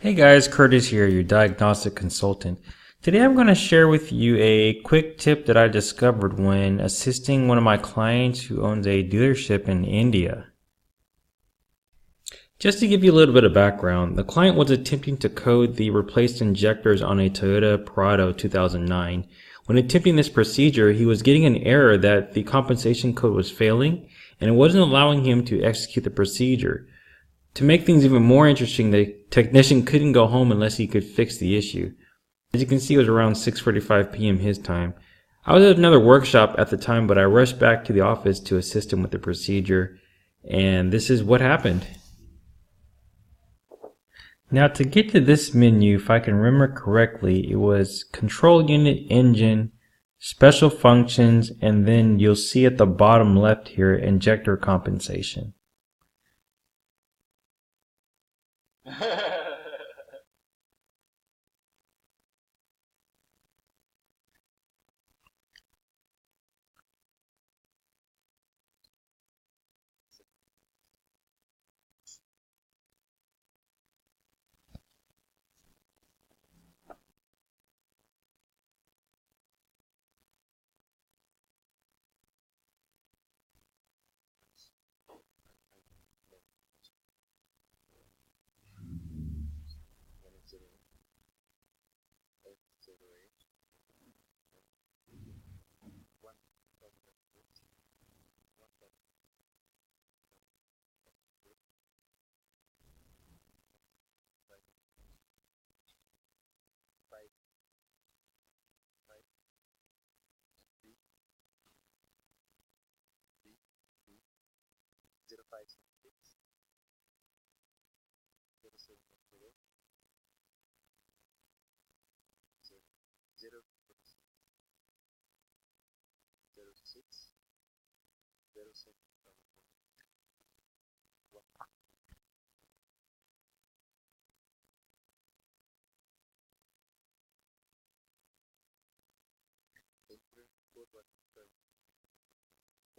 Hey guys, Curtis here, your diagnostic consultant. Today I'm going to share with you a quick tip that I discovered when assisting one of my clients who owns a dealership in India. Just to give you a little bit of background, the client was attempting to code the replaced injectors on a Toyota Prado 2009. When attempting this procedure, he was getting an error that the compensation code was failing and it wasn't allowing him to execute the procedure. To make things even more interesting, the technician couldn't go home unless he could fix the issue. As you can see, it was around 6:45 p.m. his time. I was at another workshop at the time, but I rushed back to the office to assist him with the procedure, and this is what happened. Now, to get to this menu, if I can remember correctly, it was Control Unit, Engine, Special Functions, and then you'll see at the bottom left here, Injector Compensation.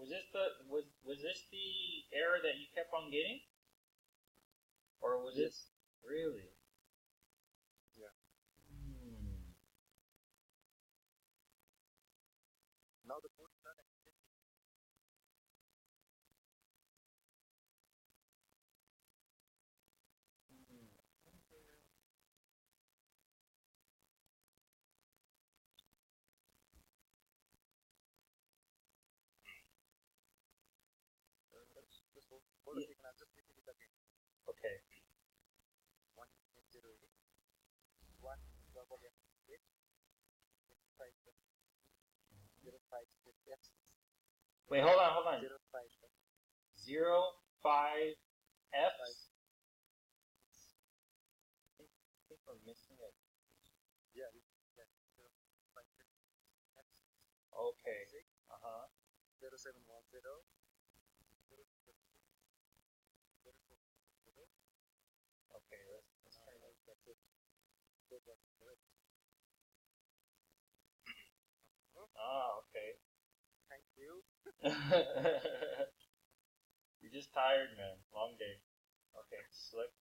Was this the error that you kept on getting? Or was it really? Yeah. Now the code is not accepted. This whole code is taken. I'll just repeat it again. Okay. 1808 1 double F8 5 05 F6. Wait, hold on. 05 05 F. I think we're missing it. Yeah. 05 F6. Okay. 0710 Okay, let's try that. That's it. Okay. Thank you. You're just tired, man. Long day. Okay, select.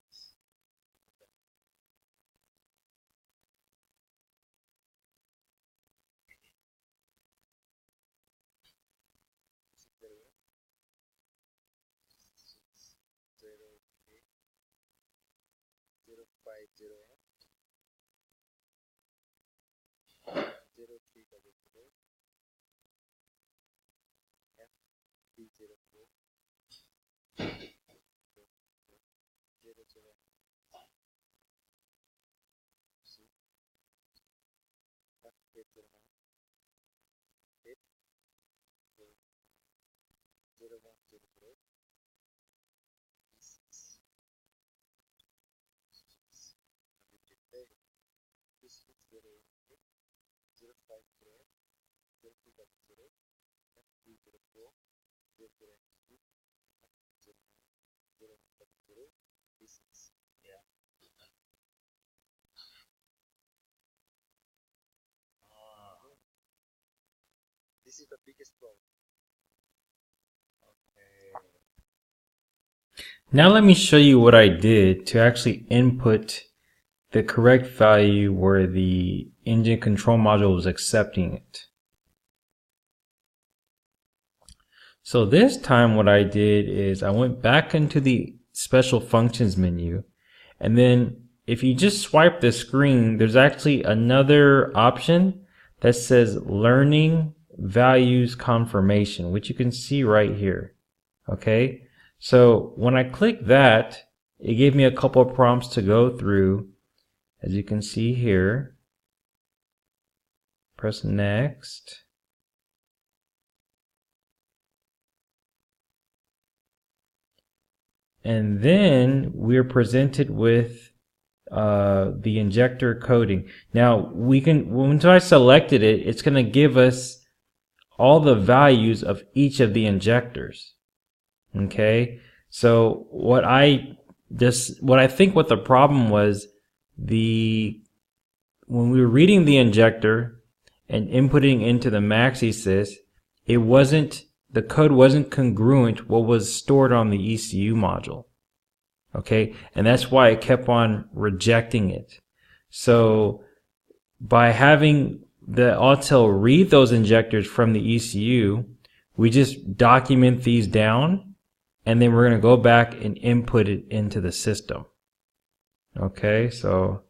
Yeah. This is the biggest problem. Okay. Now let me show you what I did to actually input the correct value where the engine control module was accepting it. So this time what I did is I went back into the special functions menu, and then if you just swipe the screen, there's actually another option that says learning values confirmation, which you can see right here. Okay, so when I click that, it gave me a couple of prompts to go through. As you can see here, press next. And then we're presented with the injector coding. Now we can, once I selected it, it's going to give us all the values of each of the injectors. Okay, so what I think what the problem was, when we were reading the injector and inputting into the Maxisys, the code wasn't congruent what was stored on the ECU module. Okay, and that's why it kept on rejecting it. So by having the Autel read those injectors from the ECU, we just document these down, and then we're going to go back and input it into the system. Okay, so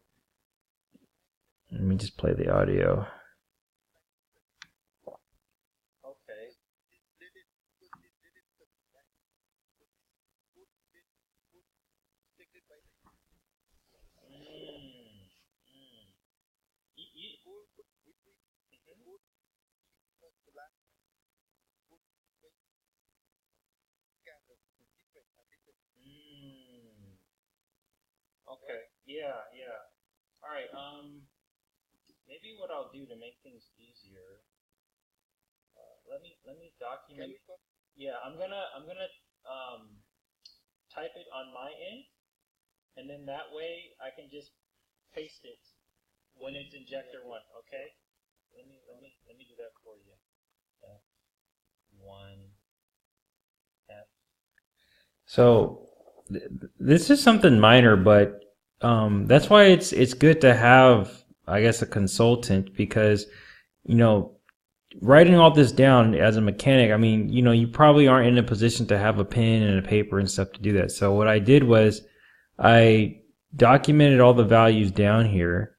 let me just play the audio. Okay, yeah. All right, maybe what I'll do to make things easier, let me document. Yeah, I'm gonna type it on my end, and then that way I can just paste it when it's injector 1. Okay, let me do that for you. F1 F. So this is something minor, but that's why it's good to have, I guess, a consultant, because, you know, writing all this down as a mechanic, I mean, you know, you probably aren't in a position to have a pen and a paper and stuff to do that. So what I did was I documented all the values down here,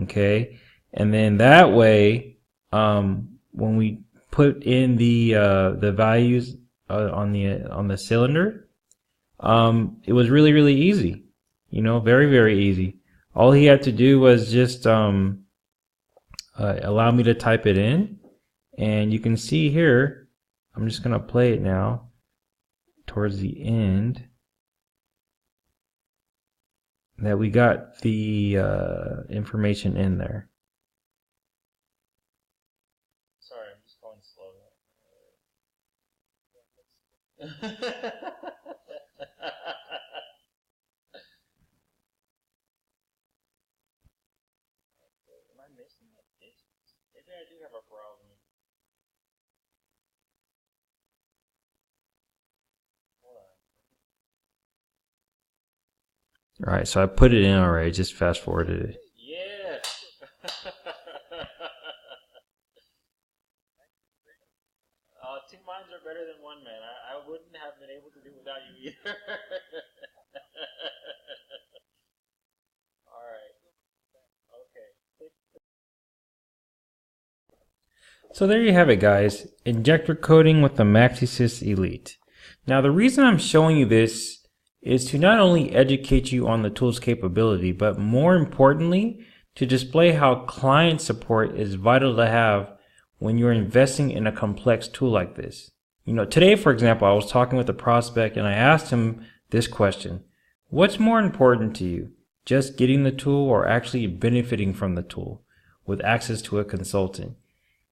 okay, and then that way, when we put in the values on the cylinder, it was really easy. You know, very easy. All he had to do was just allow me to type it in, and you can see here, I'm just gonna play it now towards the end, that we got the information in there. Sorry, I'm just going slow. Maybe I do have a problem. Hold on. Alright, so I put it in already, just fast forwarded it. Yeah! Two minds are better than one, man. I wouldn't have been able to do it without you either. So there you have it, guys. Injector coding with the Maxisys Elite. Now the reason I'm showing you this is to not only educate you on the tool's capability, but more importantly, to display how client support is vital to have when you're investing in a complex tool like this. You know, today, for example, I was talking with a prospect and I asked him this question: what's more important to you, just getting the tool or actually benefiting from the tool with access to a consultant?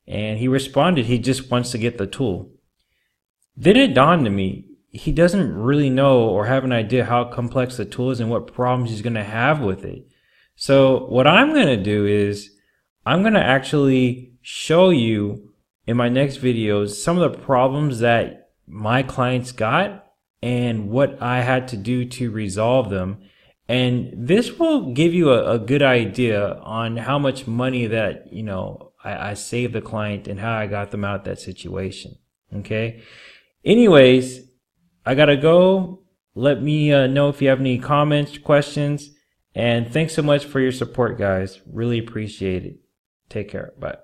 And he responded he just wants to get the tool. Then it dawned on me, he doesn't really know or have an idea how complex the tool is and what problems he's going to have with it. So what I'm going to do is I'm going to actually show you in my next videos some of the problems that my clients got and what I had to do to resolve them. And this will give you a good idea on how much money that, I saved the client and how I got them out of that situation. Okay. Anyways, I gotta go. Let me know if you have any comments, questions, and thanks so much for your support, guys. Really appreciate it. Take care. Bye.